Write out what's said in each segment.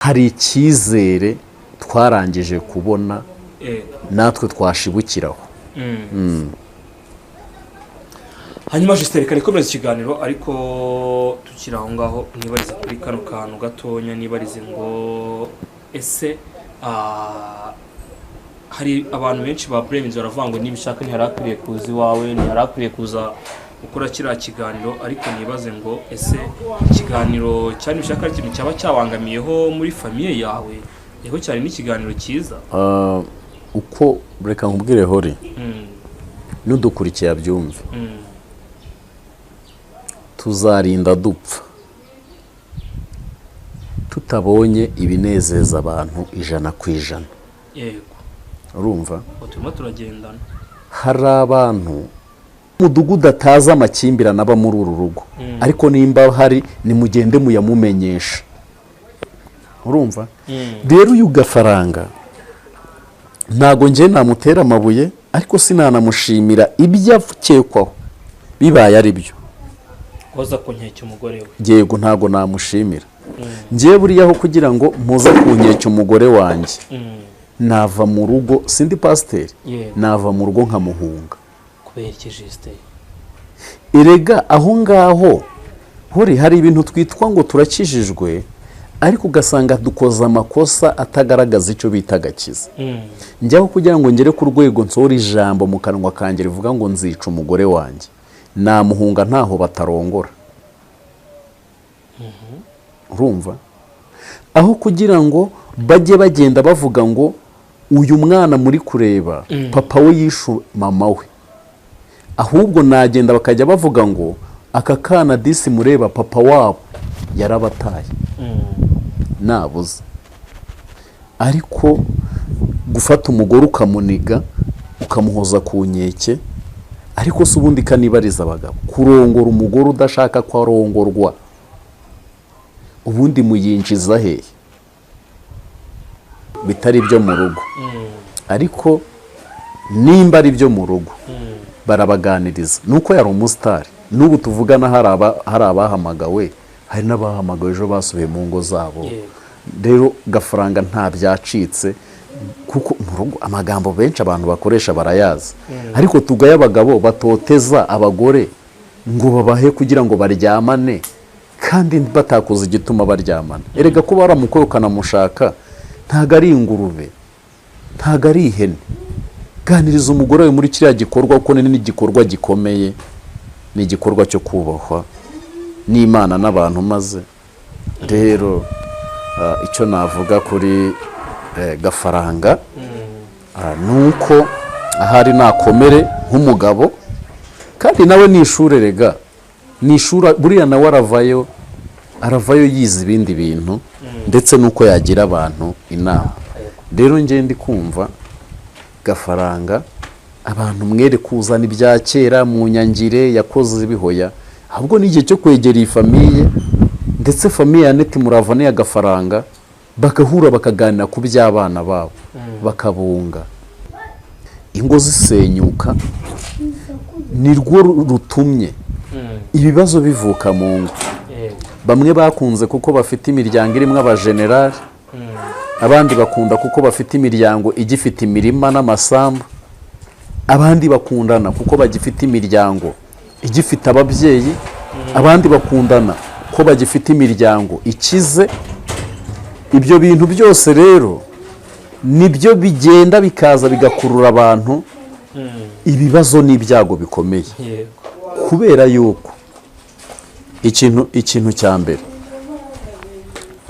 hari icyizere twarangije kubona natwe twashibukiraho. hanyuma Justin reka nikomeze ikiganiro ariko tukiri aho ngaho nibarize kuri kano kantu gatonya, nibarize ngo ese hari abantu benshi ba Bremen baravuga ngo nibishaka ntiharakwiriye kuza iwawe, ntiharakwiriye kuza gukora kiriya kiganiro, ariko nibaze ngo ese ikiganiro cyane bishaka ari ikintu cyaba cyabangamiyeho muri famiye yawe, yego cyane n'ikiganiro cyiza uko reka nkubwire hori n'udukurikiye abyumve, tuzarinda dupfa tutabonye ibinezeza abantu 100%. yego urumva turimo turagendana. hari abantu mudugudu ataza amakimbirana aba muri uru rugo, ariko nimba hari nimugende muyamumenyesha. urumva rero uyu Gafaranga ntago nje namutera amabuye, ariko sinanamushimira ibyo akekwaho bibaye ari byo koza kunkeke umugore we. yego ntago namushimira. ngiye buriyaho kugira ngo muza kunkeke umugore wanjye, nava mu rugo, sindi pasiteri, nava mu rugo nkamuhunga. kubera iki Justin? Erega aho ngaho hari ibintu twitwa ngo turakijijwe, ariko ugasanga dukoza amakosa atagaragaza icyo bita agakiza. njyaho kugira ngo ngere ku rwego nsohora ijambo mu kanwa kanjye rivuga ngo nzica umugore wanjye, namuhunga ntaho batarongora. urumva aho kugira ngo bajye bagenda bavuga ngo uyu mwana muri kureba papa we yishe mama we, ahubwo nagenda bakajya bavuga ngo aka kana disi mureba papa wabo yarabataye. nabuze ariko gufata umugore ukamuniga ukamuhoza ku nkeke, ariko se ubundi kanibariza abagabo kurongora umugore udashaka ko arongorwa ubundi muyinjiza hehe bitari byo mu rugo. ariko nimba ari byo mu rugo barabaganiriza, nuko yari umusitari. n'ubu tuvugana hari abahamagawe, hari n'abahamagawe ejo basubiye mu ngo zabo. rero Gafaranga nta byacitse, kuko mu rugo amagambo benshi abantu bakoresha barayazi, ariko tugaye abagabo batoteza abagore ngo babahe kugira ngo baryamane kandi batakoze igituma baryamana. erega ko baramukoye ukanamushaka ntago ari ingurube, ntago ari ihene. ganiriza umugore we muri kiriya gikorwa, kuko ni n'igikorwa gikomeye, ni igikorwa cyo kubahwa n'Imana n'abantu. maze rero icyo navuga kuri Gafaranga nuko ahari nakomere nk'umugabo, kandi nawe ni ishure. rega ni ishuri buriya nawe aravayo yize ibindi bintu, ndetse nuko yagira abantu inama. rero ngiye ndi kumva Gafaranga abantu mwere kuzana ibya kera mu nyangire yakoze bihoya, ahubwo n'igihe cyo kwegera iyi famiye, ndetse famiye ya Neti Murava n'iya Gafaranga bagahura bakaganira ku by'abana babo, bakabunga. ingo zisenyuka ni rwo rutumye ibibazo bivuka mu ngo. bamwe bakunze kuko bafite imiryango irimo abajenerali, abandi bakunda kuko bafite imiryango igifite imirima n'amasambu, abandi bakundana kuko bagifite imiryango igifite ababyeyi, abandi bakundana ko bagifite imiryango ikize. ibyo bintu byose rero nibyo bigenda bikaza bigakurura abantu ibibazo n'ibyago bikomeye. kubera yuko ikintu cya mbere,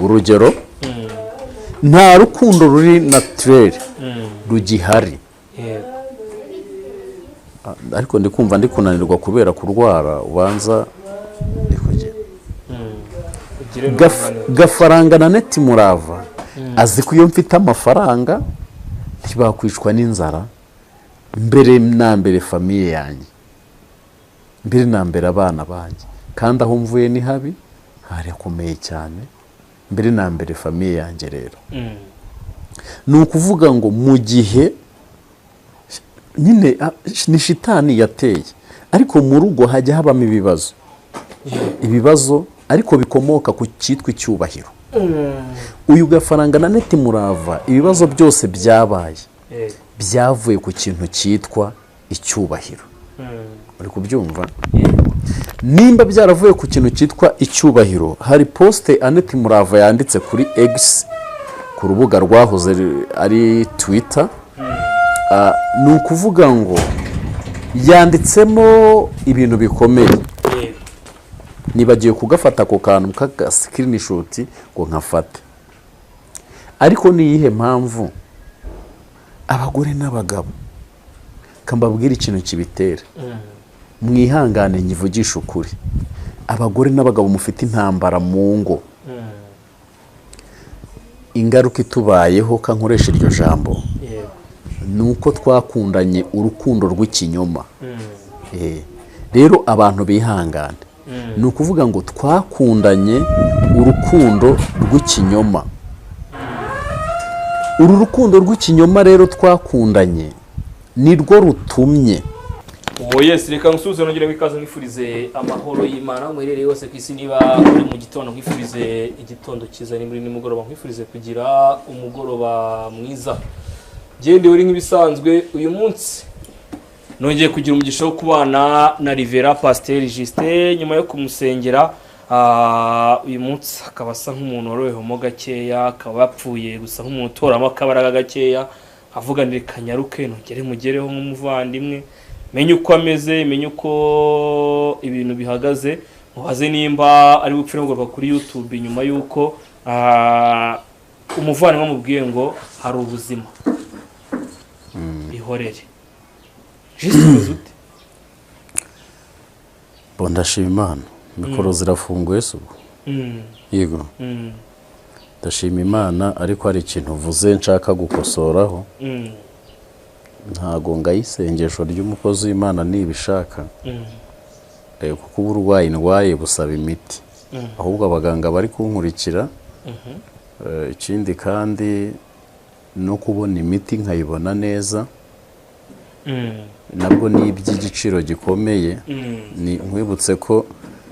urugero, nta rukundo ruri naturel rugihari. ariko ndikumva ndi kunanirwa kubera kurwara, ubanza Gafaranga na Neti Murava azi ko iyo mfite amafaranga ntibakwicwa n'inzara. mbere na mbere famiye yanjye, mbere na mbere abana banjye, kandi aho mvuye ni habi, harakomeye cyane. mbere na mbere famiye yanjye. rero ni ukuvuga ngo mu gihe nyine ni shitani yateye, ariko mu rugo hajya habamo ibibazo ariko bikomoka ku cyitwa icyubahiro. uyu Gafaranga na Neti Murava ibibazo byose byabaye byavuye ku kintu cyitwa icyubahiro. uri kubyumva? Nimba byaravuye ku kintu cyitwa icyubahiro, hari poste Neti Murava yanditse kuri X ku rubuga rwahoze ari Twitter, ni ukuvuga ngo yanditsemo ibintu bikomeye. Nibagiye kugafata ako kantu k'aka screenshot ngo nkafate. Ariko ni iyihe mpamvu abagore n'abagabo kambabwira ikintu kibitera? Mwihangane nyivugisha ukuri, abagore n'abagabo mufite intambara mu ngo. Ingaruka itubayeho kankoresha iryo jambo nuko twakundanye urukundo rw'ikinyoma. Rero abantu bihangane, ni ukuvuga ngo twakundanye urukundo rw'ikinyoma. Uru rukundo rw'ikinyoma rero twakundanye nirwo rutumye. Yes, reka nsubize nongere wikaze mwifurize amahoro y'Imana mwerere yose ku isi. Niba uri mu gitondo mwifurize igitondo cyiza, ni muri nimugoroba mwifurize kugira umugoroba mwiza. Gende uri nk'ibisanzwe uyu munsi nongeye kugira umugisha wo kubana na Rivera Pasteur Justin nyuma yo kumusengera. Uyu munsi akaba asa nk'umuntu waroweho gakeya, akaba yapfuye gusa nk'umuntu utoramo akabaraga gakeya, avuganire kanyaruke nongere mugereho nk'umuvandimwe, menye uko ameze, menye uko ibintu bihagaze, mubaze nimba ari bupfire ngo kuri YouTube nyuma yuko umuvandimwe amubwiye ngo hari ubuzima. Ihorere Justin ute? Ndashima Imana, mikoro zirafunguye se ubu? Yego. Ndashima Imana, ariko hari ikintu uvuze nshaka gukosoraho. Ntago ngayisengesho ry'umukozi w'Imana nibishaka, kuko uburwayi ndwaye busaba imiti, ahubwo abaganga bari kunkurikira. Ikindi kandi no kubona imiti nkayibona neza nabwo ni iby'igiciro gikomeye. Ni nkwibutse ko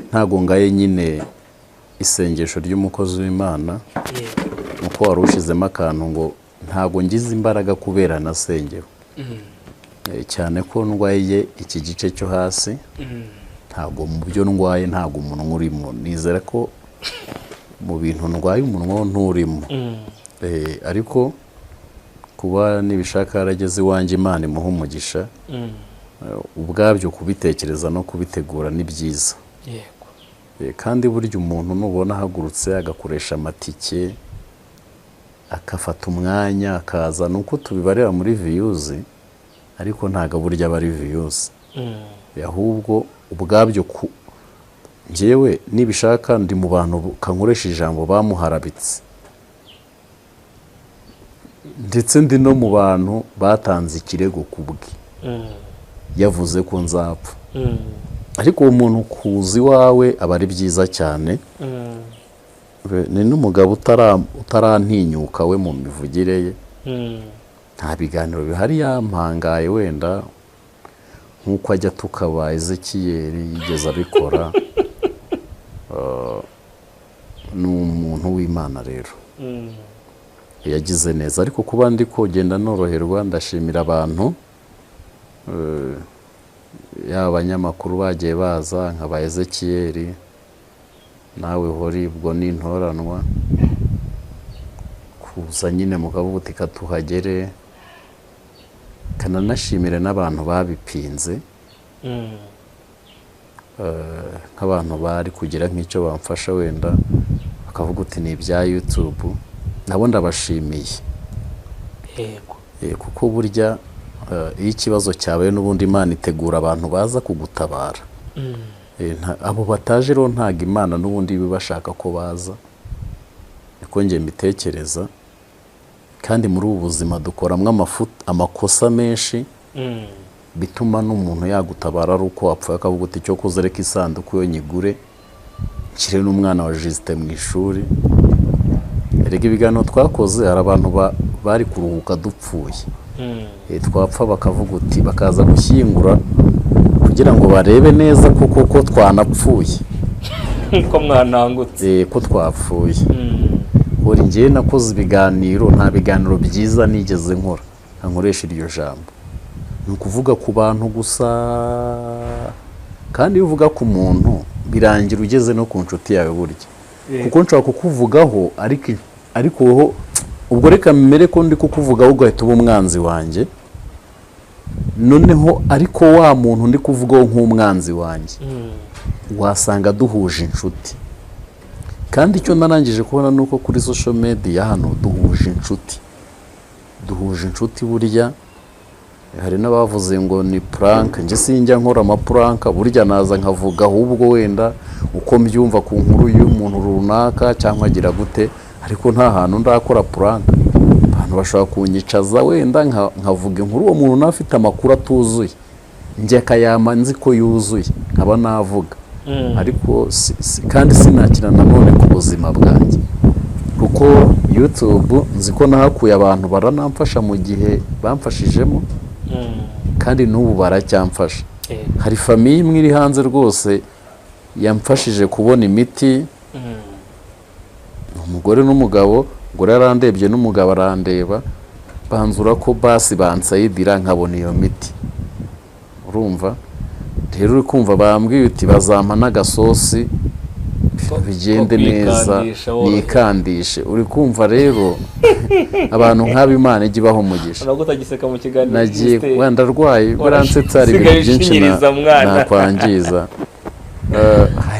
ntago ngaye nyine isengesho ry'umukozi w'Imana, nuko wari ushizemo akantu ngo ntago ngize imbaraga kubera nasengewe. Cyane ko ndwaye iki gice cyo hasi, ntago mu byo ndwaye ntago umuntu urimo. Nizera ko mu bintu ndwaye umuntu nturimo. Ariko kuba nibishaka yarageze iwanjye Imana imuha umugisha, ubwabyo kubitekereza no kubitegura ni byiza. Kandi burya umuntu nubona ahagurutse agakoresha amatike akafata umwanya akaza, nuko tubibarira muri views, ariko ntago burya aba ari views. Ahubwo ubwabyo njyewe nibishaka ndi mu bantu kankoresha ijambo bamuharabitse, ndetse ndi no mu bantu batanze ikirego kubwe yavuze ko nzapfa. Ariko uwo muntu kuzi wawe aba ari byiza cyane. Ni n'umugabo utarantinyuka we mu mivugire ye. Nta biganiro bihari yampangaye wenda nk'uko ajya tukaba Ezekiyeli yigeze abikora. Ni umuntu w'Imana rero, yagize neza. Ariko kuba ndi kugenda noroherwa, ndashimira abantu, yaba abanyamakuru bagiye baza nk'aba Ezekiyeli, nawe hori ubwo n'intoranwa, kuza nyine mukavuga uti katuhagere. Kananashimire n'abantu babipinze, nk'abantu bari kugira nk'icyo bamfasha wenda bakavuga uti ni ibya YouTube, nabo ndabashimiye. Kuko burya iyo ikibazo cyabaye n'ubundi Imana itegura abantu baza kugutabara. Abo bataje rero ntago Imana n'ubundi bibashaka ko baza, niko ngiye mbitekereza. Kandi muri ubu buzima dukoramo amakosa menshi, bituma n'umuntu yagutabara ari uko wapfuye akavuga uti cyo kuzereka isanduku yo nyigure nshyire n'umwana wa Justin mu ishuri. Erega ibiganiro twakoze hari abantu bari kuruhuka dupfuye, twapfa bakavuga uti bakaza gushyingura kugira ngo barebe neza ko twanapfuye, ko mwanangutse, ko twapfuye. uri ngewe nakoze ibiganiro nta biganiro byiza nigeze nkora nkoresha iryo jambo ni ukuvuga ku bantu gusa kandi iyo uvuga ku muntu birangira ugeze no ku nshuti yawe burya kuko nshobora kukuvugaho ariko wowe ubwo reka mbere ko ndi kukuvugaho ugahita uba umwanzi wanjye noneho ariko wa muntu ndi kuvugaho nk'umwanzi wanjye wasanga duhuje inshuti kandi icyo narangije kubona ni uko kuri social media hano duhuje inshuti burya hari n'abavuze ngo ni prank njye sinjya nkora amaprank burya naza nkavuga ahubwo wenda uko mbyumva ku nkuru y'umuntu runaka cyangwa agira gute ariko nta hantu ndakora prank abantu bashobora kunyicaza wenda nkavuga inkuru uwo muntu afite amakuru atuzuye njye akayama nzi ko yuzuye nkaba navuga ariko kandi sinakina nanone ku buzima bwanjye kuko YouTube nzi ko nahakuye abantu baranamfasha mu gihe bamfashijemo kandi n'ubu baracyamfasha hari famiye imwe iri hanze rwose yamfashije kubona imiti umugore n'umugabo umugore yarandebye n'umugabo arandeba banzura ko basi bansayidira nkabona iyo miti urumva rero uri kumva bambwiye uti bazampa n'agasosi bigende neza nikandishe uri kumva rero abantu nk'abo Imana ijya ibaha umugisha nagiye wenda arwaye baransetsa hari ibintu byinshi nakwangiza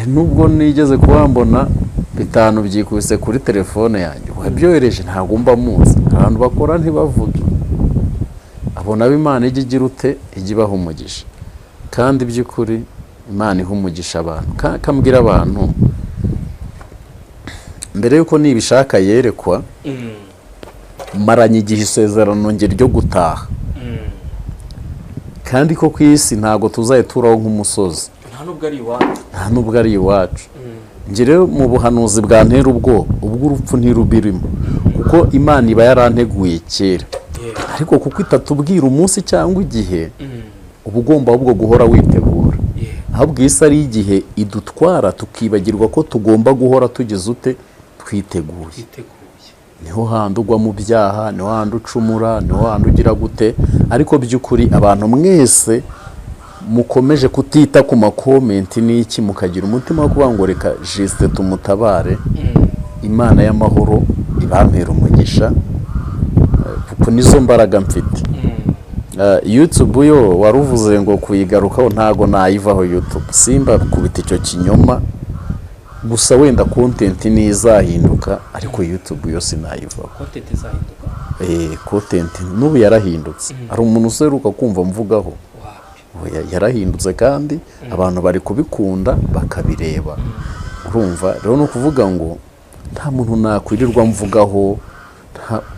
nubwo nigeze kubambona bitanu byikubise kuri telefone yanjye wabyohereje ntabwo mba muzi abantu bakora ntibavuge abona Imana ijya igira ute ijya ibaha umugisha kandi by'ukuri Imana iha umugisha abantu kambwira abantu mbere yuko nibishaka yerekwa maranye igihe isezerano nge ryo gutaha kandi ko ku isi ntabwo tuzaye turaho nk'umusozi nta nubwo ari iwacu nge rero mu buhanuzi bwa ntera ubwo urupfu ntirubirimo kuko Imana iba yaranteguye kera ariko kuko itatubwira umunsi cyangwa igihe uba ugomba ahubwo guhora witegura ahubwo isi ari igihe idutwara tukibagirwa ko tugomba guhora tugeze ute twiteguye niho handi ugwa mu byaha niho handi ucumura niho handi ugira gute ariko by'ukuri abantu mwese mukomeje kutita ku makomenti n'iki mukagira umutima wo kuvuga ngo reka Juste tumutabare Imana y'amahoro ibampera umugisha kuko nizo mbaraga mfite YouTube yo waruvuze ngo kuyigarukaho ntago nayivaho YouTube simba kubita icyo kinyoma gusa wenda content nizahinduka ariko YouTube yo sinayivaho content n'ubu yarahindutse ari umuntu useruka kumva mvugaho yarahindutse kandi abantu bari kubikunda bakabireba urumva rero no kuvuga ngo nta muntu nakwirirwa mvugaho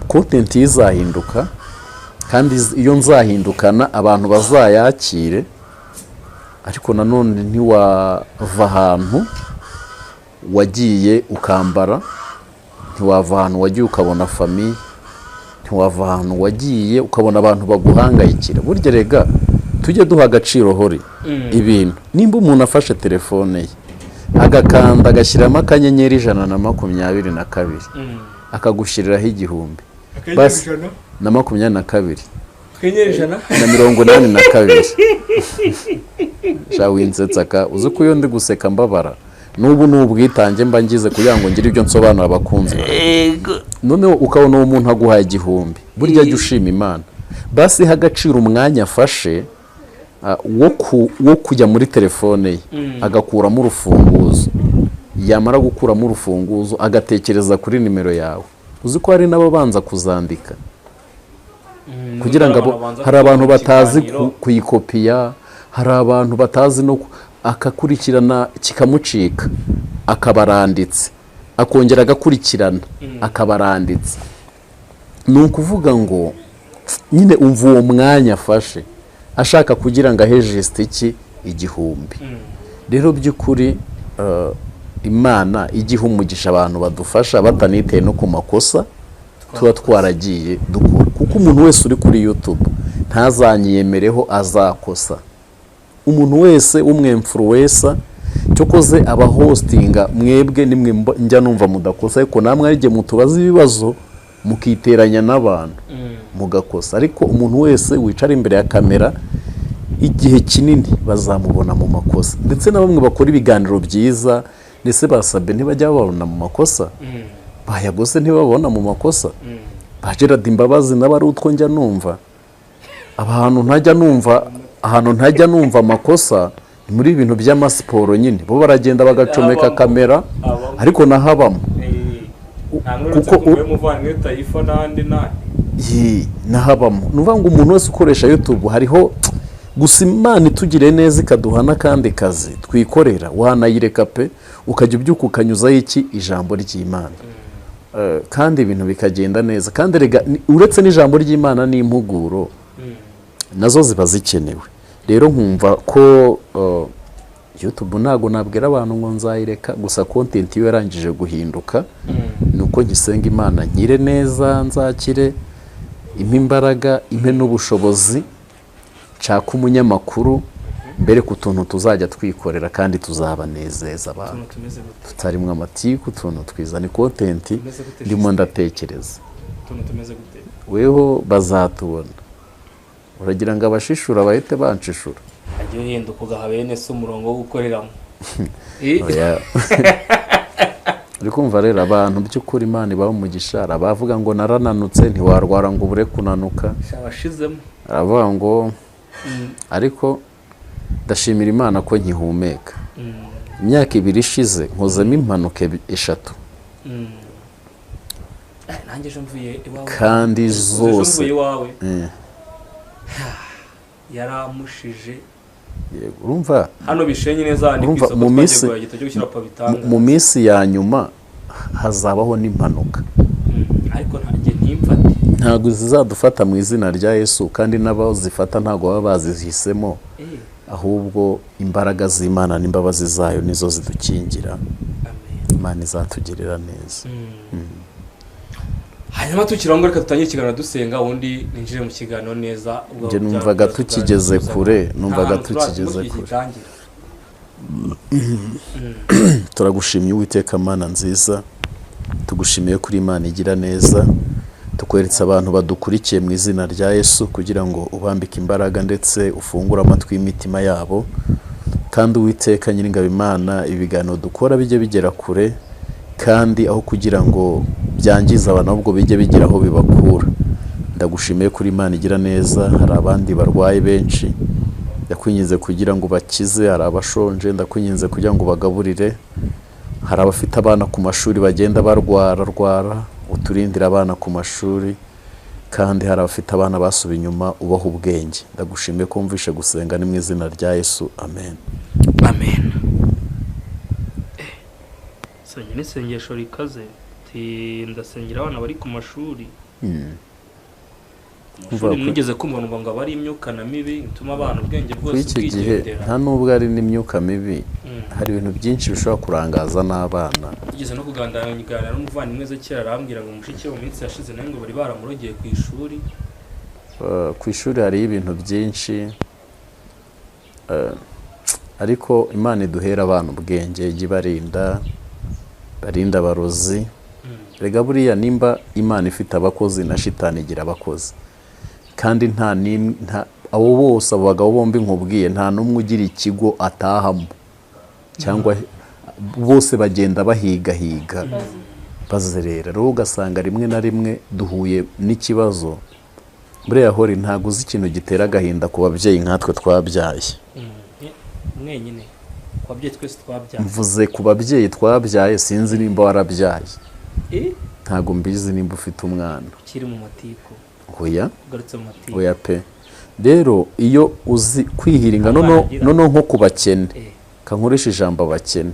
content izahinduka kandi iyo nzahindukana abantu bazayakire ariko nanone ntiwava ahantu wagiye ukambara ntiwava ahantu wagiye ukabona famiye ntiwava ahantu wagiye ukabona abantu baguhangayikira burya rega tujye duha agaciro hori ibintu nimba umuntu afashe telefone ye agakanda agashyiramo akanyenyeri 122 akagushyiriraho 1000 basi na 22 na 182 shawinsetsa ka uzi ko iyo ndi guseka mbabara nubu n'ubwitange mba ngize kugira ngo ngire ibyo nsobanura abakunzi none ukabona uwo muntu aguhaye 1000 burya jya ushima Imana basi hagaciro umwanya afashe wo kujya muri telefone ye agakuramo urufunguzo yamara gukuramo urufunguzo agatekereza kuri nimero yawe uzi ko hari n'ababanza kuzandika kugira ngo hari abantu batazi kuyikopiya hari abantu batazi no akakurikirana kikamucika akabaranditse akongera agakurikirana akabaranditse ni ukuvuga ngo nyine umva uwo mwanya afashe ashaka kugira ngo ahe Juste iki 1000 rero by'ukuri Imana igiha umugisha abantu badufasha bataniteye no ku makosa tuba twaragiye dukora kuko umuntu wese uri kuri YouTube ntazanyiyemereho azakosa umuntu wese w'umwemfluencer cyokoze aba hostinga mwebwe nimwe njya numva mudakosa ariko namwe arige mutubaza ibibazo mukiteranya n'abantu mugakosa ariko umuntu wese wicara imbere ya kamera igihe kinini bazamubona mu makosa ndetse na bamwe bakora ibiganiro byiza ndetse basabe ntibajya babona mu makosa bayagose ntibabona mu makosa bagerada imbabazi n'abari utwo njya numva ahantu ntajya numva amakosa ni muri ibintu by'amasiporo nyine bo baragenda bagacomeka kamera ariko nahabamo kuko umuvandimwe Taifa nahabamo nuvuga ngo umuntu wese ukoresha YouTube hariho gusa Imana itugire neza ikaduha n'akandi kazi twikorera wanayireka pe ukajya ubyuka ukanyuzaho iki ijambo ry'Imana kandi ibintu bikagenda neza kandi uretse n'ijambo ry'Imana n'impuguro nazo ziba zikenewe rero nkumva ko YouTube ntago nabwira abantu ngo nzayireka gusa content yo yarangije guhinduka nuko ngisenga Imana nkire neza nzakire impa imbaraga impe n'ubushobozi nshaka umunyamakuru mbere ku tuntu tuzajya twikorera kandi tuzabanezeza abantu tutarimwe amatiku tuntu twiza ni content ndimo ndatekereza weho bazatubona uragira ngo abashishura bahite banshishura ajye uhinduka ugaha bene se umurongo wo gukoreramo uri kumva rero abantu by'ukuri Imana ibaho umugisha abavuga ngo narananutse ntiwarwara ngo ubure kunanuka shawashizemo aravuga ngo ariko ndashimira Imana ko nkihumeka imyaka 2 ishize nkozemo impanuka 3 nanjye ejo mvuye iwawe kandi zose yaramushije urumva hano bishenye neza ni kwisa mu minsi ya nyuma hazabaho n'impanuka ariko ntangiye ntimfate ntago zizadufata mu izina rya Yesu kandi n'abaho zifata ntago baba bazihisemo ahubwo imbaraga z'Imana n'imbabazi zayo nizo zidukingira Imana izatugirira neza hanyuma tukirango reka tutangire ikiganiro dusenga ubundi ninjire mu kiganiro neza ubwo numvaga tukigeze kure turagushimiye Uwiteka Mana nziza tugushimiye kuri Imana igira neza tukweretse abantu badukurikiye mu izina rya Yesu kugira ngo ubambike imbaraga ndetse ufungure amatwi y'imitima yabo kandi Uwiteka Nyiringabo Imana ibiganiro dukora bijye bigera kure kandi aho kugira ngo byangiza abantu ahubwo bijye bigira aho bibakura ndagushimiye kuri Imana igira neza hari abandi barwaye benshi ndakwinginze kugira ngo bakize hari abashonje ndakwinginze kugira ngo bagaburire hari abafite abana ku mashuri bagenda barwara uturindira abana ku mashuri kandi hari abafite abana basuba inyuma ubaho ubwenge ndagushimiye ko mvishe gusenga ni mu izina rya Yesu amen amen sanye n'isengesho rikaze ndasengera abana bari ku mashuri mwigeze kumva ngo bari imyuka na mibi ituma abana ubwenge bwose bwigendera nta nubwo ari n'imyuka mibi hari ibintu byinshi bishobora kurangaza n'abana igeze no kuganira n'umuvandimwe Ezekiel arambwira ngo mushiki we mu minsi yashize nawe ngo bari baramurogeye ku ishuri hari ibintu byinshi ariko Imana iduhera abana ubwenge ijye barinda abarozi rega buriya nimba Imana ifite abakozi na shitani igira abakozi kandi nta abo bose abo bagabo bombi nkubwiye nta n'umwe ugira ikigo atahamo cyangwa bose bagenda bahiga bazerera rero ugasanga rimwe na rimwe duhuye n'ikibazo buriya hori ntago uzi ikintu gitera agahinda ku babyeyi nkatwe twabyaye mwenyine ku babyeyi twese twabyaye mvuze ku babyeyi twabyaye sinzi nimba warabyaye ntago mbizi nimba ufite umwana ukiri mu matiku ugarutse mu matiku oya pe rero iyo uzi kwihiringa noneho nko ku bakene kankoresha ijambo abakene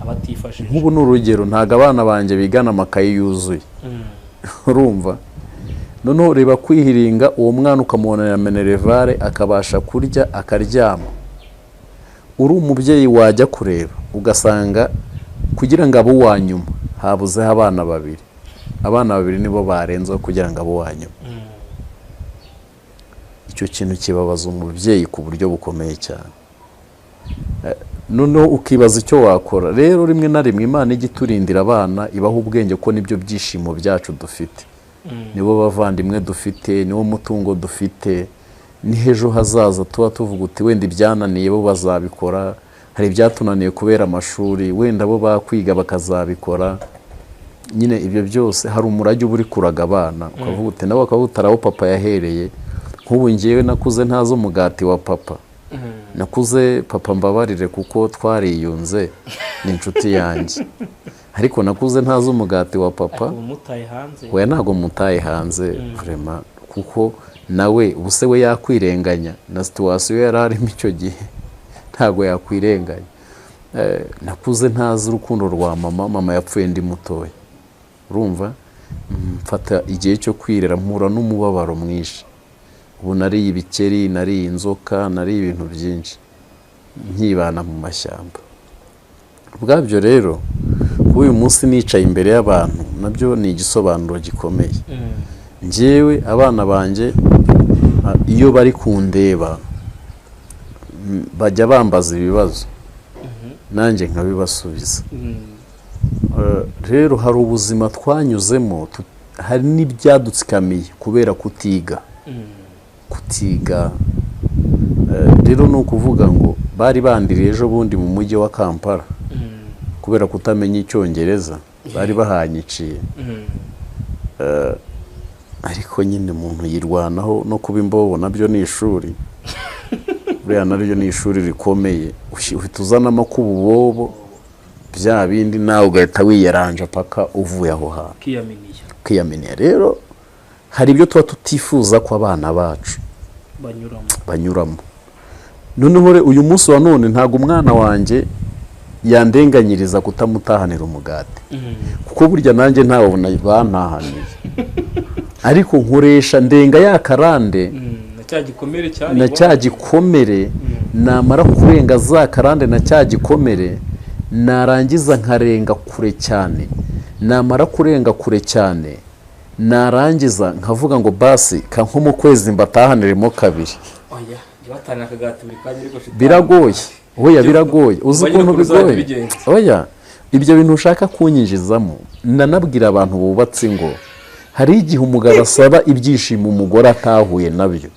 abatifashije nk'ubu n'urugero ntago abana banjye bigana amakayi yuzuye urumva noneho reba kwihiringa uwo mwana ukamubonera minerevare akabasha kurya akaryama uri umubyeyi wajya kureba ugasanga kugira ngo abe uwanyuma habuzeho abana babiri nibo barenzeho kugira ngo abe uwanyuma icyo kintu kibabaza umubyeyi ku buryo bukomeye cyane noneho ukibaza icyo wakora. Rero rimwe na rimwe Imana ijya iturindira abana, ibaha ubwenge ko nibyo byishimo byacu dufite, nibo bavandimwe dufite, niwo mutungo dufite, ni hejo hazaza tuba tuvuga uti wenda ibyananiye bo bazabikora, hari ibyatunaniye kubera amashuri wenda bo bakwiga bakazabikora. Nyine ibyo byose hari umurage uba uri kuraga abana, ukavuga uti nabo bakawutara aho papa yahereye. Nk'ubu ngewe nakuze ntazi umugati wa papa, nakuze papa mbabarire kuko twariyunze ni inshuti yanjye, ariko nakuze ntazi umugati wa papa. we ntago mutaye hanze vraiment, kuko nawe ubuse we yakwirenganya na situation yari arimo icyo gihe, ntago yakwirenganya. Nakuze ntazi urukundo rwa mama yapfuye ndi mutoya, urumva. Mfata igihe cyo kwirera mpura n'umubabaro mwinshi. Ubu nariye ibikeri, nariye inzoka, nariye ibintu byinshi, nkibana mu mashyamba. Ubwabyo rero uyu munsi nicaye imbere y'abantu nabyo ni igisobanuro gikomeye. Njyewe abana banjye iyo bari kundeba bajya bambaza ibibazo, nanjye nkabibasubiza. Rero hari ubuzima twanyuzemo, hari n'ibyadutsikamiye kubera kutiga. Rero ni ukuvuga ngo bari bandiriye ejo bundi mu mujyi wa Kampala kubera kutamenya icyongereza, bari bahanyiciye. Ariko nyine umuntu yirwanaho, no kuba imbobo nabyo ni ishuri. Buriya naryo ni ishuri rikomeye, uhita uzanamo kububobo bya bindi nawe ugahita wiyaranja paka uvuye aho hantu kwiyaminiya. Rero hari ibyo tuba tutifuza ko abana bacu banyuramo. Noneho uyu munsi wa none ntago umwana wanjye yandenganyiriza kutamutahanira umugati, kuko burya nanjye ntawe bantahaniye, ariko nkoresha ndenga yakarande na cya gikomere, namara kurenga za karande na cya gikomere, narangiza nkarenga kure cyane, namara kurenga kure cyane, narangiza nkavuga ngo basi nko mu kwezi mbatahaniremo kabiri. Biragoye, oya biragoye, uzi ukuntu bigoye. Oya, ibyo bintu ushaka kunyinjizamo, nanabwira abantu bubatse ngo hari igihe umugabo asaba ibyishimo umugore atahuye nabyo,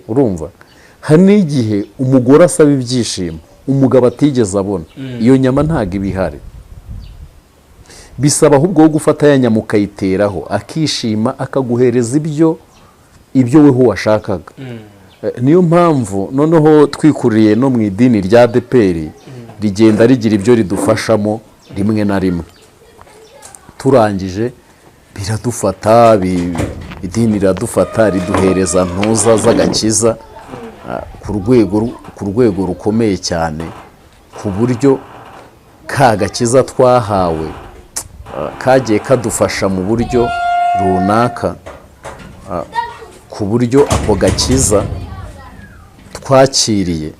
urumva. Hari n'igihe umugore asaba ibyishimo umugabo atigeze abona, iyo nyama ntago ibihari. Bisaba ahubwo wo gufata ya nyama ukayiteraho, akishima, akaguhereza ibyo weho washakaga. Niyo mpamvu noneho twikuriye no mu idini rya ADEPR rigenda rigira ibyo ridufashamo rimwe na rimwe. Turangije biradufata, idini riradufata, riduhereza ntuza z'agakiza ku rwego rukomeye cyane, ku buryo ka gakiza twahawe kagiye kadufasha mu buryo runaka, ku buryo ako gakiza twakiriye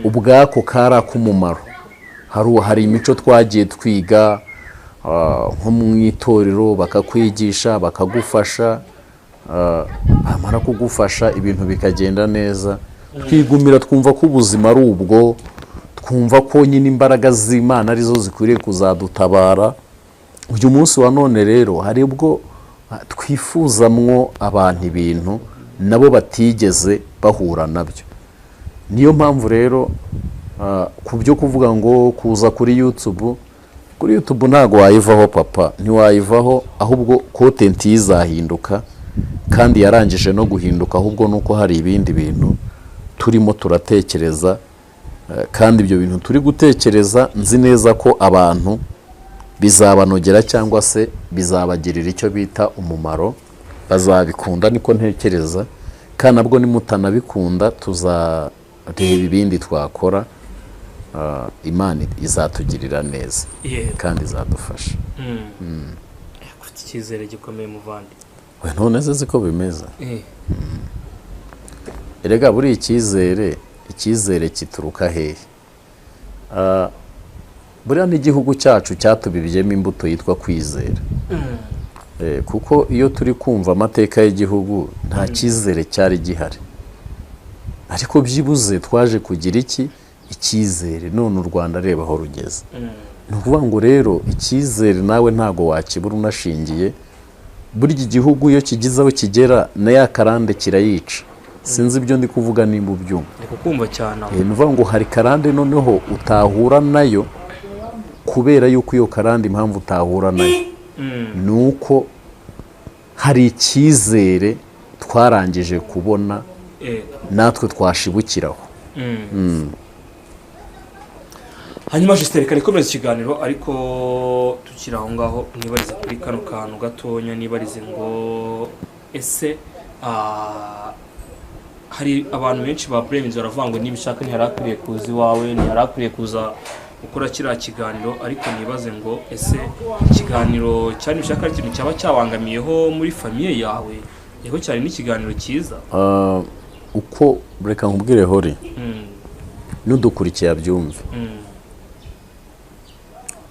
ubwako kari ak'umumaro. Hari imico twagiye twiga nko mu itorero, bakakwigisha, bakagufasha, bamara kugufasha ibintu bikagenda neza, twigumira twumva ko ubuzima ari ubwo, twumva ko nyine imbaraga z'Imana arizo zikwiriye kuzadutabara. Uyu munsi wa none rero hari ubwo twifuzamwo abantu ibintu nabo batigeze bahura nabyo. Niyo mpamvu rero ku byo kuvuga ngo kuza kuri YouTube ntago wayivaho papa, ntiwayivaho, ahubwo content izahinduka, kandi yarangije no guhinduka, ahubwo nuko hari ibindi bintu turimo turatekereza, kandi ibyo bintu turi gutekereza nzi neza ko abantu bizabanogera cyangwa se bizabagirira icyo bita umumaro, bazabikunda, niko ntekereza. Kandi nabwo nimutanabikunda tuzareba ibindi twakora, Imana izatugirira neza kandi izadufasha. Ufite icyizere gikomeye muvandi? None se ko bimeze. Erega buri icyizere kituruka hehe? Buriya n'igihugu cyacu cyatubibyemo imbuto yitwa kwizera. Kuko iyo turi kumva amateka y'igihugu nta cyizere cyari gihari, ariko byibuze twaje kugira icyizere, none u Rwanda reba aho rugeze. Ni ukuvuga ngo rero icyizere nawe ntago wakibura unashingiye burya igihugu iyo kigize aho kigera na ya karande kirayica. Sinzi ibyo ndi kuvuga nimba ubyumva. Ndi kukumva cyane. Ni ukuvuga ngo hari karande noneho utahura nayo, kubera yuko iyo karande impamvu utahura nayo ni uko hari icyizere twarangije kubona natwe twashibukiraho. Hanyuma Justin, reka nikomeze ikiganiro ariko tukiri aho ngaho nibarize kuri kano kantu gatonya, nibarize ngo ese hari abantu benshi ba Bremen baravuga ngo nibishaka ntiharakwiriye kuza iwawe, ntiharakwiriye kuza gukora kiriya kiganiro, ariko nibaze ngo ese ikiganiro cyane bishaka ari ikintu cyaba cyabangamiyeho muri famiye yawe, yego cyane n'ikiganiro cyiza. Uko reka nkubwire hori n'udukurikiye abyumve,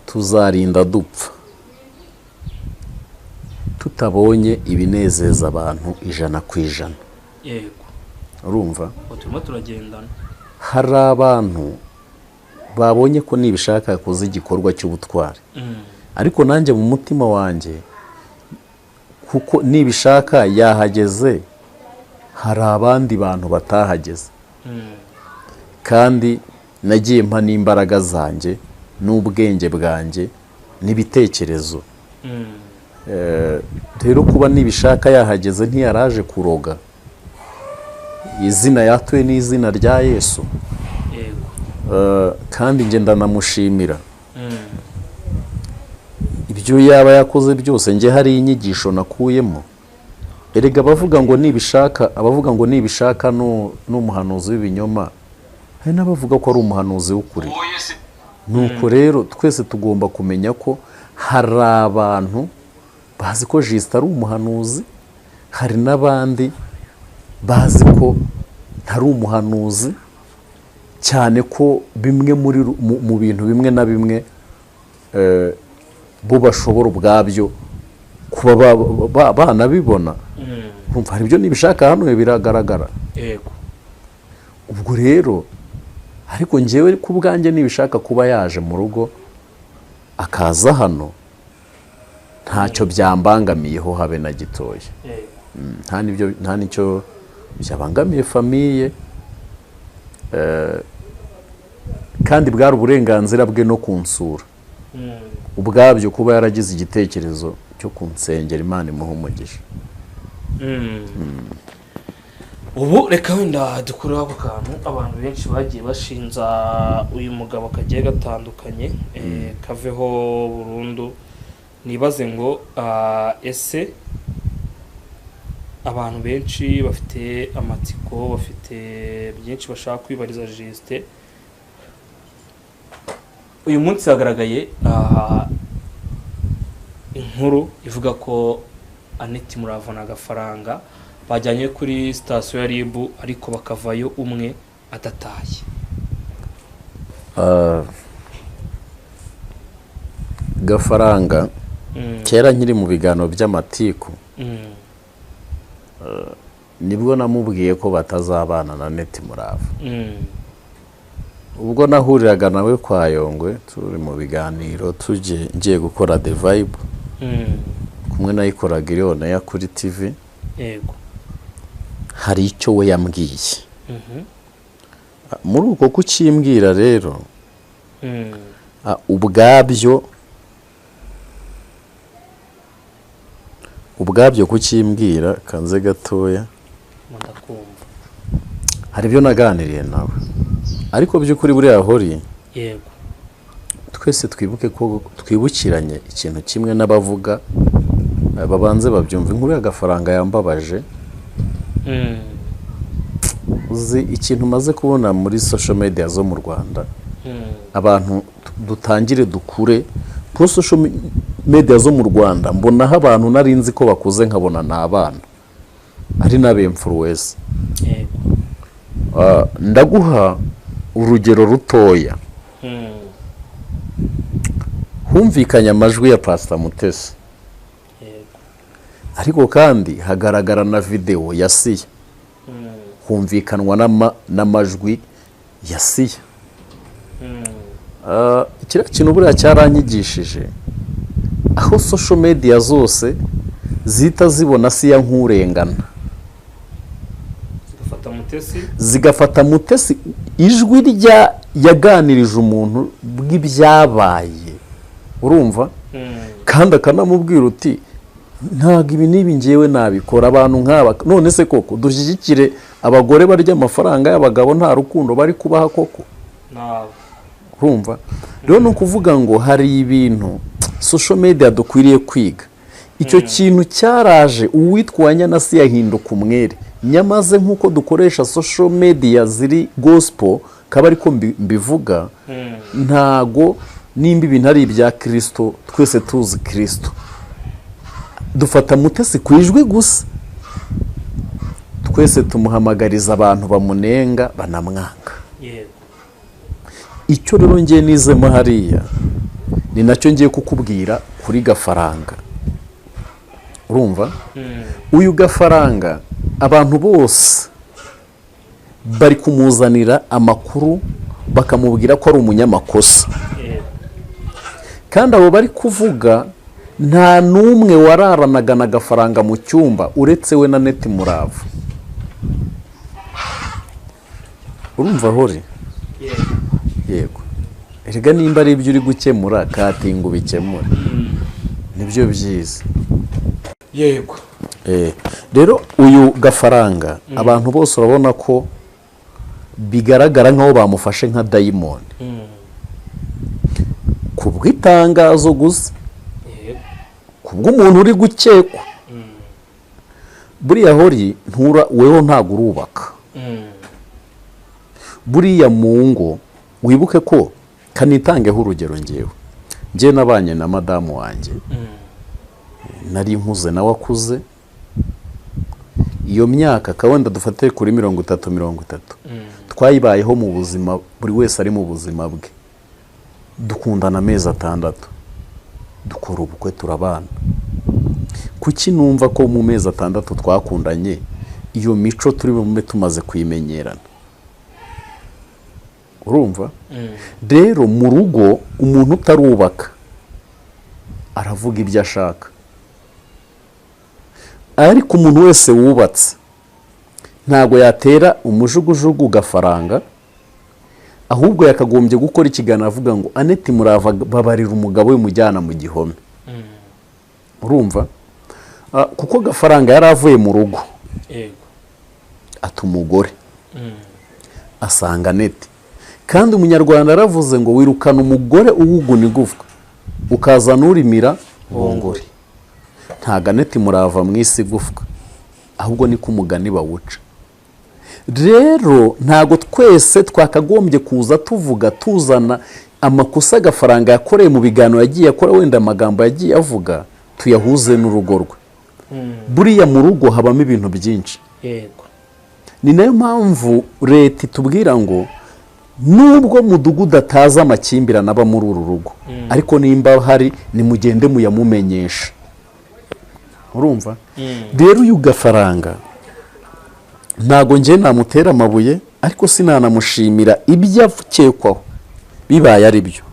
tuzarinda dupfa tutabonye ibinezeza abantu 100%. Yego, urumva turimo turagendana. Hari abantu babonye ko nibishaka kuza igikorwa cy'ubutwari, ariko nanjye mu mutima wanjye kuko nibishaka yahageze, hari abandi bantu batahageze, kandi nagiye mpa n'imbaraga zanjye n'ubwenge bwanjye n'ibitekerezo. Rero kuba nibishaka yahageze ntiyaraje kuroga, izina yatuye n'izina rya Yesu. Kandi nge ndanamushimira ibyo yaba yakoze byose. Nge hari inyigisho nakuyemo. Erega abavuga ngo nibishaka n'umuhanuzi w'ibinyoma, hari n'abavuga ko ari umuhanuzi w'ukuri. Nuko rero twese tugomba kumenya ko hari abantu bazi ko Justin ari umuhanuzi, hari n'abandi bazi ko ntari umuhanuzi, cyane ko bimwe mu bintu bimwe na bimwe bo bashobora ubwabyo kuba banabibona. Hari ibyo nibishaka hano biragaragara. Ubwo rero ariko njyewe ku bwanjye nibishaka kuba yaje mu rugo akaza hano, ntacyo byambangamiyeho habe na gitoya. Nta nicyo byabangamiye famiye, kandi bwari uburenganzira bwe no kunsura ubwabyo, kuba yaragize igitekerezo cyo kunsengera. Imana imuhe umugisha. Ubu reka wenda dukuraho ako kantu abantu benshi bagiye bashinza uyu mugabo kagiye gatandukanye, kaveho burundu. Nibaze ngo ese abantu benshi bafite amatsiko, bafite byinshi bashaka kwibariza Justin. Uyu munsi hagaragaye inkuru ivuga ko Annette Muravuna agafaranga bajyanye kuri sitasiyo ya RIB, ariko bakavayo umwe adataye. Gafaranga kera nkiri mu biganiro by'amatiku, nibwo namubwiye ko batazabana na Annette Murava. Ubwo nahuriraga nawe kwa Yongwe turi mu biganiro ngiye gukora The Vibe, kumwe nayikoraga Irona ya kuri TV. Yego, hari icyo we yambwiye. Muri uko kukimbwira rero, ubwabyo kukimbwira kanze gatoya, hari ibyo naganiriye nawe, ariko by'ukuri buriya hori. Yego, twese twibuke ko twibukiranye ikintu kimwe n'abavuga babanze babyumva. Inkuru y'agafaranga yambabaje. Uzi ikintu maze kubona muri social media zo mu Rwanda, abantu dutangire dukure kuri social media zo mu Rwanda. Mbonaho abantu nari nzi ko bakuze nkabona n'abana ari n'abemfluence. Ndaguha urugero rutoya. Humvikanye amajwi ya Pastor Mutesi, ariko kandi hagaragara na video ya Siya, humvikanwa n'amajwi ya Siya. kiriya kintu buriya cyaranyigishije aho social media zose zihita zibona siya nk'urengana zigafata Mutesi ijwi rya yaganirije umuntu bw'ibyabaye urumva kandi akanamubwira uti ntabwo ibi n'ibi ngewe nabikora abantu nk'aba none se koko dushyigikire abagore barya amafaranga y'abagabo nta rukundo bari kubaha koko urumva rero ni ukuvuga ngo hari ibintu social media dukwiriye kwiga icyo kintu cyaraje uwitwa Wanyanasi yahinduka umwere nyamaze nk'uko dukoresha social media ziri gospel kaba ariko mbivuga ntago nimba ibintu ari ibya Kristo twese tuzi Kristo dufata Mutesi ku ijwi gusa twese tumuhamagariza abantu bamunenga banamwanga icyo rero ngiye nizemo hariya ni nacyo ngiye kukubwira kuri Gafaranga urumva uyu Gafaranga abantu bose bari kumuzanira amakuru bakamubwira ko ari umunyamakosa kandi abo bari kuvuga nta n'umwe wararanaga na Gafaranga mu cyumba uretse we na Neti Murava urumva hori yego erega nimba ari ibyo uri gukemura katinga ubikemura nibyo byiza yego rero uyu Gafaranga abantu bose urabona ko bigaragara nk'aho bamufashe nka dayimoni kubw'itangazo gusa kubw'umuntu uri gukekwa buriya hori weho ntabwo urubaka buriya mu ngo wibuke ko kanitangeho urugero ngewe nabanye na madamu wanjye nari nkuze nawe akuze iyo myaka kawenda dufate kuri 30 twayibayeho mu buzima buri wese ari mu buzima bwe dukundana amezi 6 dukora ubukwe turabana kuki numva ko mu mezi 6 twakundanye iyo mico turi bumwe tumaze kuyimenyerana urumva rero mu rugo umuntu utarubaka aravuga ibyo ashaka ariko umuntu wese wubatse ntago yatera umujugujugu Gafaranga ahubwo yakagombye gukora ikiganiro avuga ngo Aneti Murava babarira umugabo we mujyana mu gihome urumva kuko Gafaranga yari avuye mu rugo ata umugore asanga Aneti kandi umunyarwanda aravuze ngo wirukana umugore uwuguna igufwa ukazana urimira bongore ntago Aneti Murava mu isi igufwa ahubwo ni ko umugani bawuca rero ntago twese twakagombye kuza tuvuga tuzana amakosa Gafaranga yakoreye mu biganiro yagiye akora wenda amagambo yagiye avuga tuyahuze n'urugo rwe buriya mu rugo habamo ibintu byinshi yego ni nayo mpamvu leta itubwira ngo nubwo mudugudu ataza amakimbirane aba muri uru rugo ariko nimba hari nimugende muyamumenyesha urumva rero uyu Gafaranga ntago ngiye namutera amabuye ariko sinanamushimira ibyo akekwaho bibaye ari byo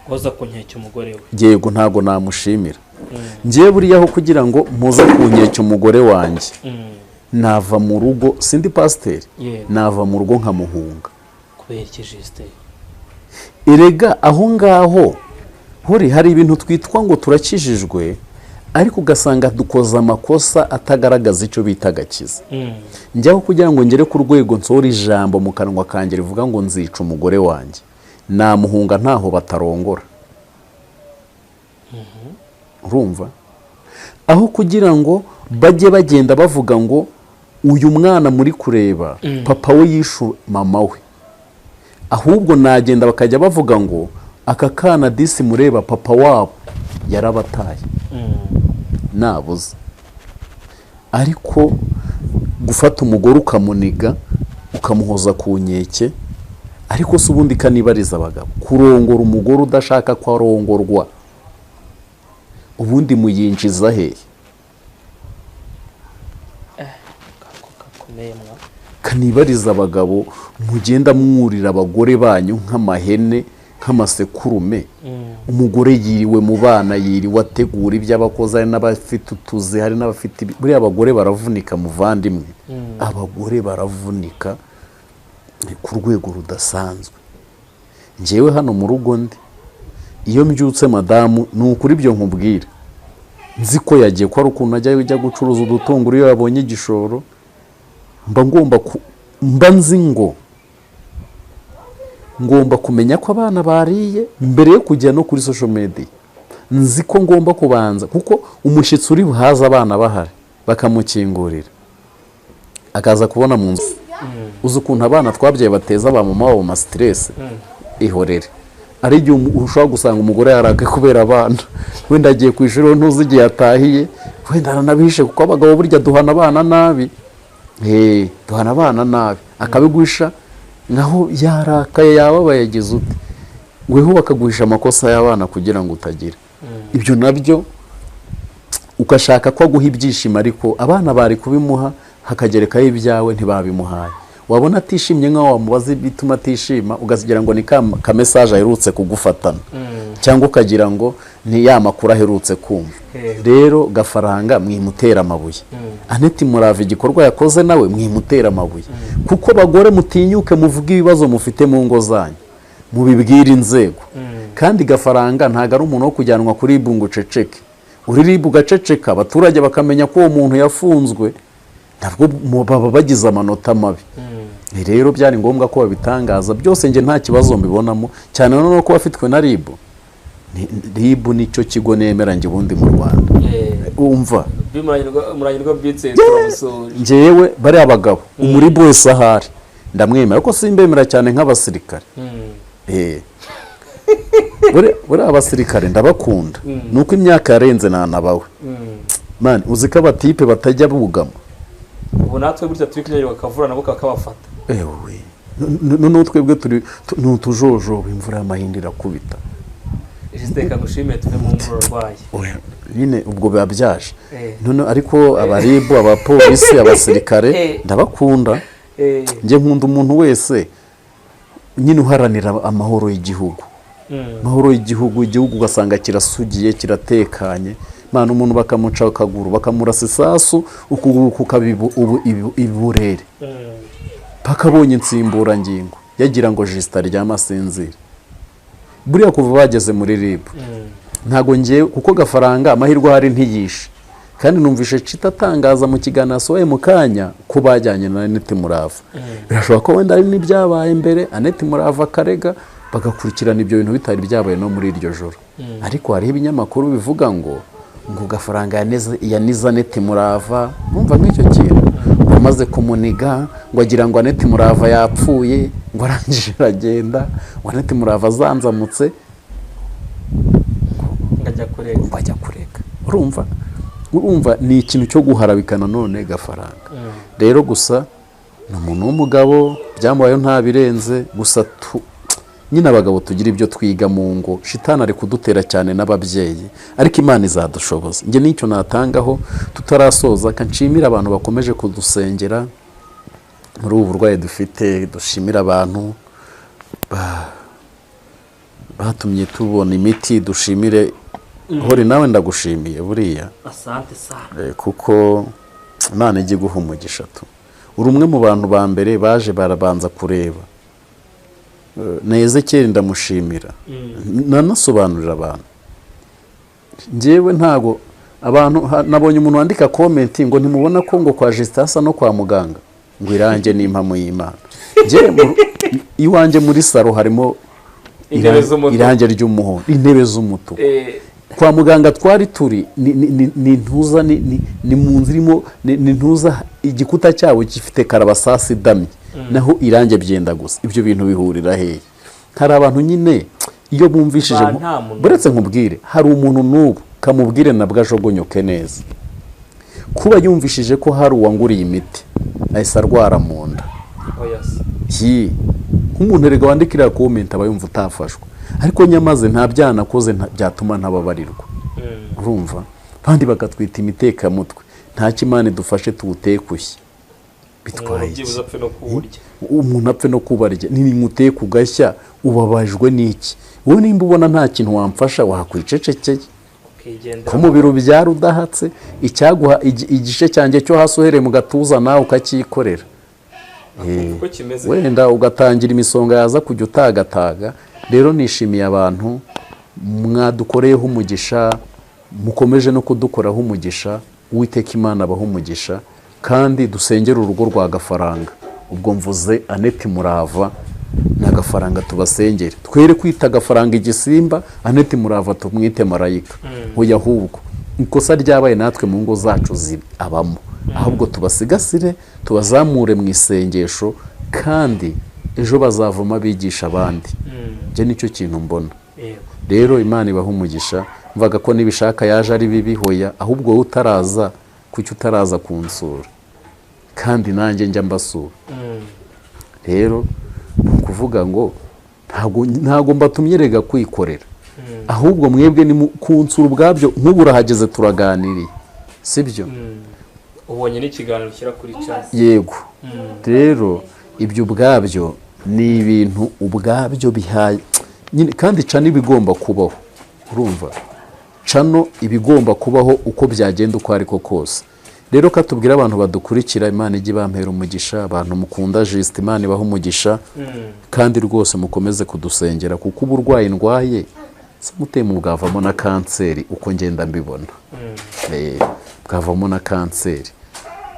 koza kunkeke umugore we yego ntago namushimira ngiye buriyaho kugira ngo muze kunkeke umugore wanjye nava mu rugo sindi pasiteri nava mu rugo nkamuhunga kubera ikijiste erega aho ngaho hari ibintu twitwa ngo turakijijwe ariko ugasanga dukoza amakosa atagaragaza icyo bita agakiza njyaho kugira ngo ngere ku rwego nsohora ijambo mu kanwa kanjye rivuga ngo nzica umugore wanjye namuhunga ntaho batarongora urumva aho kugira ngo bajye bagenda bavuga ngo uyu mwana muri kureba papa we yishe mama we ahubwo nagenda bakajya bavuga ngo aka kana disi mureba papa wabo yarabataye nabuze ariko gufata umugore ukamuniga ukamuhoza ku nkeke ariko se ubundi kanibariza abagabo kurongora umugore udashaka ko arongorwa ubundi muyinjiza hehe kanibariza abagabo mugenda mwurira abagore banyu nk'amahene nk'amasekurume umugore yiriwe mu bana yiriwe ategura iby'abakozi hari n'abafite utuzi hari n'abafite buriya abagore baravunika muvandimwe abagore baravunika ku rwego rudasanzwe njyewe hano mu rugo ndi iyo mbyutse madamu ni ukuri ibyo nkubwira nzi ko yagiye ko ari ukuntu ajya gucuruza udutunguru iyo yabonye igishoro mba nzi ngo ngomba kumenya ko abana bariye mbere yo kujya no kuri social media nzi ko ngomba kubanza kuko umushyitsi uri buhaza abana bahari bakamukingurira akaza kubona mu nzu uzi ukuntu abana twabyaye bateza ba mama wabo ma stress ihorere ari igihe ushobora gusanga umugore yaraka kubera abana wenda agiye ku ishuri ntuzi igihe yatahiye wenda aranabishe kuko abagabo burya duhana abana nabi duhana abana nabi akabiguhisha naho yarakaye yababaye yagize ute weho bakaguhisha amakosa y'abana kugira ngo utagira ibyo nabyo ukashaka ko aguha ibyishimo ariko abana bari kubimuha hakagerekaho ibyawe ntibabimuhaye wabona atishimye nk'aho wamubaza bituma atishima ugasigera ngo ni ka message aherutse kugufatana cyangwa ukagira ngo ni ya makuru aherutse kumva rero Gafaranga mwimutera amabuye Annette Murava igikorwa yakoze nawe mwimutera amabuye kuko bagore mutinyuke muvuga ibibazo mufite mu ngo zanyu mubibwira inzego kandi Gafaranga ntago ari umuntu wo kujyanwa kuri ibungu ceceke uri ribu gaceceka abaturage bakamenya ko uwo muntu yafunzwe ntabwo baba bagize amanota mabi rero byari ngombwa ko babitangaza byose nge nta kibazo mbibonamo cyane no ko bafitwe na ribu ribu nicyo kigo nemera nge ubundi mu Rwanda umva muranyirwa bitse turamusura ngewe bari abagabo umuribu wese ahari ndamwemera ko simbemera cyane nk'abasirikare buri abasirikare ndabakunda nuko imyaka yarenze nanabawe man uzika abatipe batajya bugama ubu natwe gutya turi kunyarwa akavura nabo kakabafata ewe none twebwe turi nutujojo imvura y'amahindira kubita Ijisteka gushimye tuve mu mvura rwaye nyine ubwo babyaje none ariko abaribu abapolisi abasirikare ndabakunda nje nkunda umuntu wese nyine uharanira amahoro y'igihugu amahoro y'igihugu ugasanga kirasugiye kiratekanye mana umuntu bakamuca akaguru bakamurasa isasu ukuguru kukabibu iburere pakabonye insimbura ngingo yagira ngo Justin ryamasinzira buriya kuva bageze muri ribu ntago ngiye kuko Gafaranga amahirwe hari ntiyishe kandi numvishe citatangaza mu kiganiro soye mu kanya ko bajyanye na Annette Murava birashoboka ko wenda ari n'ibyabaye mbere Annette Murava karega bagakurikirana ibyo bintu bitari byabaye no muri iryo joro ariko hari ibinyamakuru bivuga ngo Gafaranga yaniza Annette Murava numva nk'icyo kintu amaze kumuniga ngo agira ngo Annette Murava yapfuye ngo arangije aragenda ngo Annette Murava azanzamutse ngajya kureka urumva ni ikintu cyo guharabikana none Gafaranga rero gusa ni umuntu w'umugabo byambayeho nta birenze gusa nyine abagabo tugira ibyo twiga mu ngo shitani ari kudutera cyane n'ababyeyi ariko Imana izadushoboza nge nicyo natangaho tutarasoza kanshimira abantu bakomeje kudusengera muri ubu burwayi dufite dushimira abantu batumye tubona imiti dushimire hori nawe ndagushimiye buriya asante sana kuko Imana ijye guha umugisha tu uri umwe mu bantu ba mbere baje barabanza kureba na Ezekiel ndamushimira nanasobanurira abantu ngewe ntago abantu nabonye umuntu wandika comment ngo ntimubona ko ngo kwa Justin no kwa muganga ngo irange n'impamo y'Imana ngewe iwanjye muri saro harimo irange ry'umuhondo intebe z'umutuku kwa muganga twari turi ni ntuza ni mu nzirimo ni ntuza igikuta cyabo gifite karabasasi damye naho irange byenda gusa ibyo bintu bihurira hehe hari abantu nyine iyo bumvishije buretse nkubwire hari umuntu n'ubu kamubwire nabwo ajogonyoke neza kuba yumvishije ko hari uwanguriye imiti ahise arwara mu nda nk'umuntu erega wandikira comment aba yumva utafashwe ariko nyamaze nta byanakoze byatuma ntababarirwa urumva bandi bakatwita imitekamo mutwe nta kimane dufashe tuwutekushye bitwaye iki? byibuze apfe no kuburya. Umuntu apfe no kubarya nimuteye kugashya ubabajwe n'iki? wowe nimba ubona nta kintu wamfasha wakwicecekeye ko mu biro byari udahatse icyaguha igice cyanjye cyo hasi uhereye mu gatuza nawe ukakikorera wenda ugatangira imisonga yaza kujya utagataga. Rero nishimiye abantu mwadukoreyeho umugisha, mukomeje no kudukoraho umugisha. Uwiteka Imana abaho umugisha kandi dusengera urugo rwa Gafaranga. Ubwo mvuze Annette Murava na Gafaranga tubasengere, twere kwita Gafaranga igisimba, Annette Murava tumwite marayika. Hoya ahubwo ikosa ryabaye natwe mu ngo zacu abamo, ahubwo tubasigasire, tubazamure mu isengesho, kandi ejo bazavuma bigisha abandi. Je nicyo kintu mbona. Rero Imana ibaho umugisha. Mvaga ko nibishaka yaje ari bibi, hoya ahubwo wowe utaraza, kuki utaraza kunsura kandi nanjye njya mbasura. Rero kuvuga ngo ntago mbatumye rega kwikorera, ahubwo mwebwe ni kunsura ubwabyo. Nk'ubu urahageze turaganiriye, sibyo? Ubonye n'ikiganiro kira kuri chat. Yego. Rero ibyo ubwabyo ni ibintu ubwabyo bihaye nyine, kandi cano ibigomba kubaho. Urumva cano ibigomba kubaho uko byagenda uko ariko kose. Rero katubwira abantu badukurikira, Imana ijye bampera umugisha. Abantu mukunda Just, Imana ibaho umugisha, kandi rwose mukomeze kudusengera, kuko uburwayi ndwaye samutemu bwavamo na kanseri uko ngenda mbibona. Bwavamo na kanseri,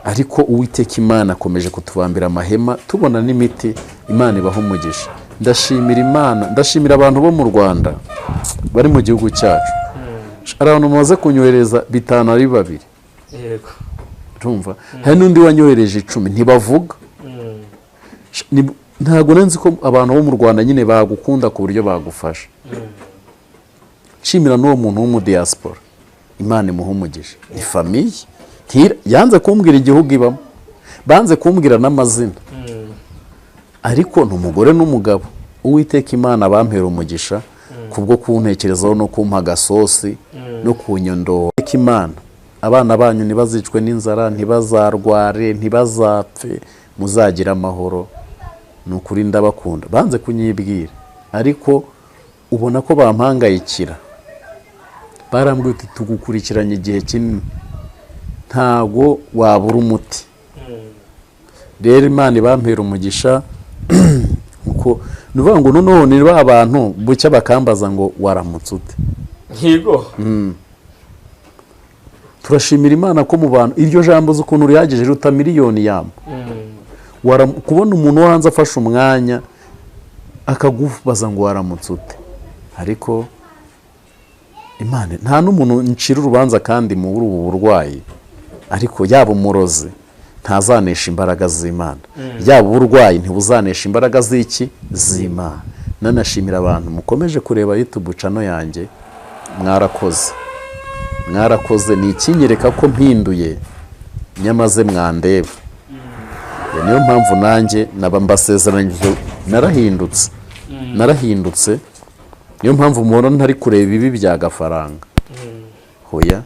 ariko Uwiteka Imana akomeje kutubambira amahema, tubona n'imiti. Imana ibaho umugisha. Ndashimira Imana, ndashimira abantu bo mu Rwanda bari mu gihugu cyacu. Abantu mumaze kunyohereza 5 ari 2. Yego. Urumva hari n'undi wanyohereje 10 ntibavuga. Ntago nanzi ko abantu bo mu Rwanda nyine bagukunda ku buryo bagufasha. Shimira n'uwo muntu wo mu diaspora, Imana imuha umugisha. Ni famille yanze kumbwira igihugu ibamo, banze kumbwira n'amazina, ariko n'umugore n'umugabo. Uwiteka Imana bampera umugisha kubwo kuntekerezaho no kumpa gasosi no kunyondora. Imana abana banyu ntibazicwe n'inzara, ntibazarware, ntibazapfe, muzagira amahoro. Nukuri ndabakunda. Banze kunyibwira, ariko ubona ko bampangayikira. Barambwiye uti tugukurikiranye igihe kinini, ntago wabura umuti. Rero Imana ibampera umugisha. Uko nuvuga ngo noneho ni ba bantu bucya bakambaza ngo waramutse ute. Yego. Turashimira Imana ko mu bantu iryo jambo z'ukuntu ryageje ruta miliyoni yamo. Kubona umuntu wo hanze afashe umwanya akagubaza ngo waramutse ute. Ariko Imana nta n'umuntu ncira urubanza kandi mu ubu burwayi, ariko yaba umurozi ntazanesha imbaraga z'Imana, yaba uburwayi ntibuzanesha imbaraga z'iki z'Imana. Nanashimira abantu mukomeje kureba YouTube channel yanjye, mwarakoze ni ikinyereka ko mpinduye, nyamaze mwandeba. Niyo mpamvu nanjye naba mbasezeranyije narahindutse. Niyo mpamvu mubona ntari kureba ibi bya Gafaranga. Hoya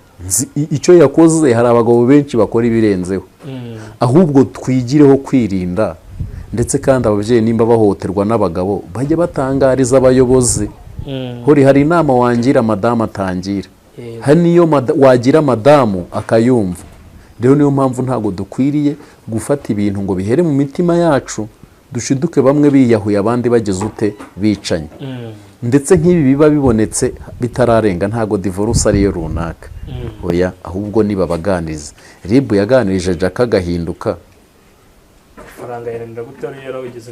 icyo yakoze, hari abagabo benshi bakora ibirenzeho. Ahubwo twigireho kwirinda, ndetse kandi ababyeyi nimba bahohoterwa n'abagabo bajye batangariza abayobozi. Hari inama wangira madamu atangira, hari niyo wagira madamu akayumva. Rero niyo mpamvu ntago dukwiriye gufata ibintu ngo bihere mu mitima yacu, dushiduke bamwe biyahuye abandi bageze ute bicanye. Ndetse nk'ibi biba bibonetse bitararenga, ntago divorce ariyo runaka. Oya, ahubwo niba baganiriza. Ribu yaganirije Jack agahinduka.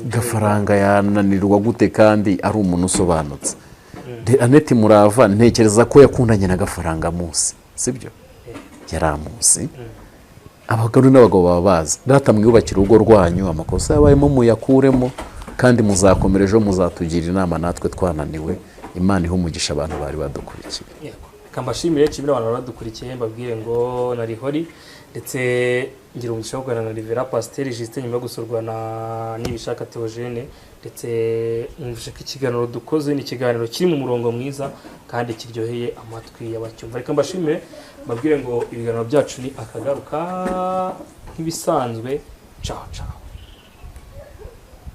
Gafaranga yananirwa gute kandi ari umuntu usobanutse. Annette Murava ntekereza ko yakundanye na Gafaranga munsi, sibyo? Yaramuzi. Abagabo n'abagabo babaza. Data mwiyubakira urugo rwanyu, amakosa yabayemo muyakuremo, kandi muzakomera ejo muzatugira inama natwe twananiwe. Imana iho umugisha abantu bari badukurikiye. Kambashimire kibira abantu badukurikiye, mbabwire ngo nari hori, ndetse ngira umugisha wo kuganira na Rivera Pasteur Justin nyuma gusurwa na Nibishaka Theogene, ndetse umvise ko ikiganiro dukoze ni ikiganiro kiri mu murongo mwiza kandi kiryoheye amatwi y'abacyumva. Reka mbashimire, mbabwire ngo ibiganiro byacu ni akagaruka nk'ibisanzwe ciao ciao.